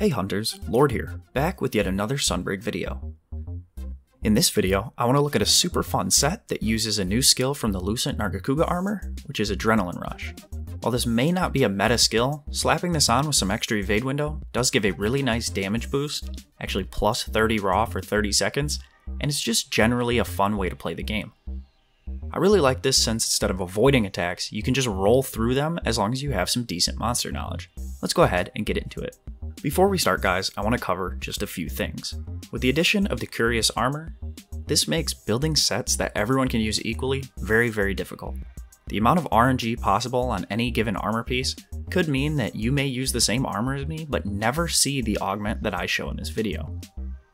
Hey hunters, Lord here, back with yet another Sunbreak video. In this video, I want to look at a super fun set that uses a new skill from the Lucent Qurious Armor, which is Adrenaline Rush. While this may not be a meta skill, slapping this on with some extra evade window does give a really nice damage boost, actually plus 30 raw for 30 seconds, and it's just generally a fun way to play the game. I really like this since instead of avoiding attacks, you can just roll through them as long as you have some decent monster knowledge. Let's go ahead and get into it. Before we start guys, I want to cover just a few things. With the addition of the Qurious Armor, this makes building sets that everyone can use equally very difficult. The amount of RNG possible on any given armor piece could mean that you may use the same armor as me but never see the augment that I show in this video.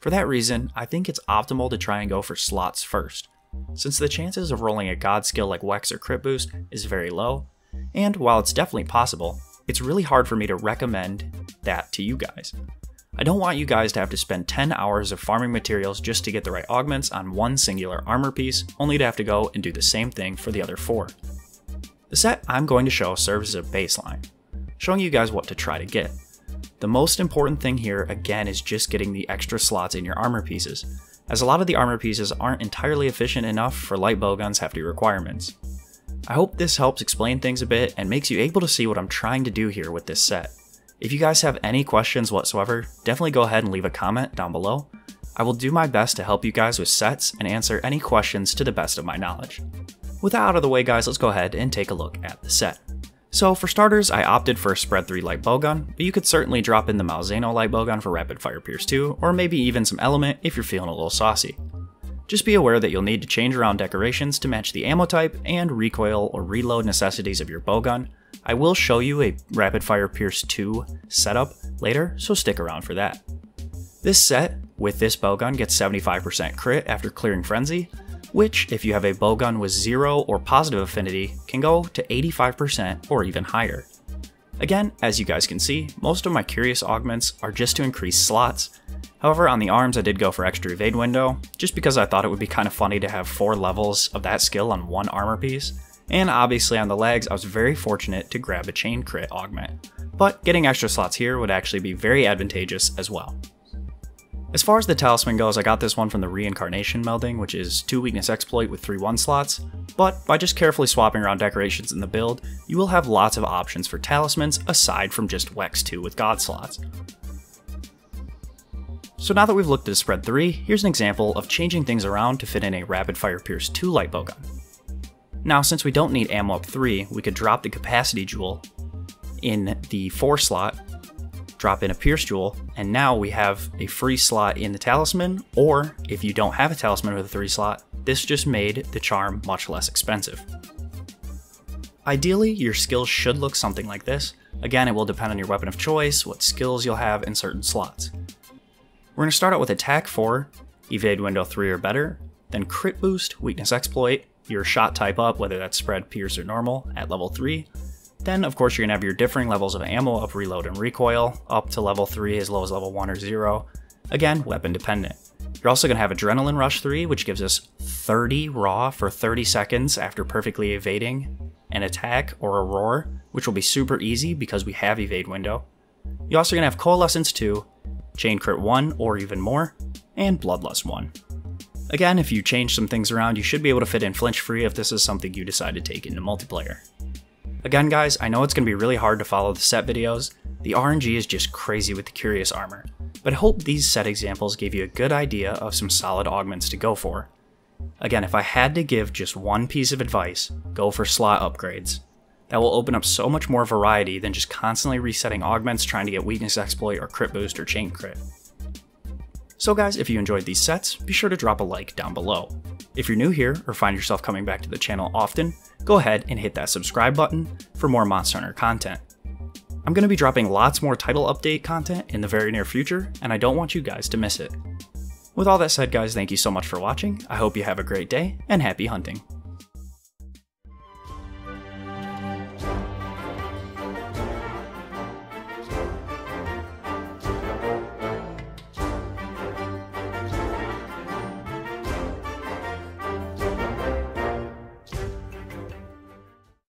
For that reason, I think it's optimal to try and go for slots first, since the chances of rolling a god skill like Wex or Crit Boost is very low, and while it's definitely possible, it's really hard for me to recommend that to you guys. I don't want you guys to have to spend 10 hours of farming materials just to get the right augments on one singular armor piece, only to have to go and do the same thing for the other 4. The set I'm going to show serves as a baseline, showing you guys what to try to get. The most important thing here again is just getting the extra slots in your armor pieces, as a lot of the armor pieces aren't entirely efficient enough for light bowgun's hefty requirements. I hope this helps explain things a bit and makes you able to see what I'm trying to do here with this set. If you guys have any questions whatsoever, definitely go ahead and leave a comment down below. I will do my best to help you guys with sets and answer any questions to the best of my knowledge. With that out of the way guys, let's go ahead and take a look at the set. So for starters, I opted for a spread 3 light bowgun, but you could certainly drop in the Malzeno light bowgun for rapid fire pierce 2, or maybe even some element if you're feeling a little saucy. Just be aware that you'll need to change around decorations to match the ammo type and recoil or reload necessities of your bowgun. I will show you a rapid fire pierce 2 setup later, so stick around for that. This set, with this bowgun, gets 75% crit after clearing frenzy, which, if you have a bowgun with 0 or positive affinity, can go to 85% or even higher. Again, as you guys can see, most of my Qurious augments are just to increase slots. However, on the arms I did go for extra evade window, just because I thought it would be kind of funny to have 4 levels of that skill on one armor piece. And obviously on the legs, I was very fortunate to grab a chain crit augment, but getting extra slots here would actually be very advantageous as well. As far as the talisman goes, I got this one from the Reincarnation melding, which is 2 weakness exploit with 3 1 slots, but by just carefully swapping around decorations in the build, you will have lots of options for talismans aside from just Wex 2 with god slots. So now that we've looked at spread 3, here's an example of changing things around to fit in a rapid fire pierce 2 light bowgun. Now since we don't need ammo up 3, we could drop the capacity jewel in the 4 slot, drop in a pierce jewel, and now we have a free slot in the talisman, or if you don't have a talisman with a 3 slot, this just made the charm much less expensive. Ideally, your skills should look something like this. Again, it will depend on your weapon of choice, what skills you'll have in certain slots. We're going to start out with attack 4, evade window 3 or better, then crit boost, weakness exploit, your shot type up, whether that's spread, pierce, or normal, at level 3. Then, of course, you're going to have your differing levels of ammo up reload and recoil, up to level 3 as low as level 1 or 0. Again, weapon dependent. You're also going to have Adrenaline Rush 3, which gives us 30 raw for 30 seconds after perfectly evading an attack or a roar, which will be super easy because we have evade window. You're also going to have Coalescence 2, Chain Crit 1 or even more, and Bloodlust 1. Again, if you change some things around, you should be able to fit in flinch free if this is something you decide to take into multiplayer. Again guys, I know it's going to be really hard to follow the set videos. The RNG is just crazy with the Qurious Armor, but I hope these set examples gave you a good idea of some solid augments to go for. Again, if I had to give just one piece of advice, go for slot upgrades. That will open up so much more variety than just constantly resetting augments trying to get weakness exploit or crit boost or chain crit. So guys, if you enjoyed these sets, be sure to drop a like down below. If you're new here or find yourself coming back to the channel often, go ahead and hit that subscribe button for more Monster Hunter content. I'm going to be dropping lots more title update content in the very near future, and I don't want you guys to miss it. With all that said guys, thank you so much for watching, I hope you have a great day, and happy hunting.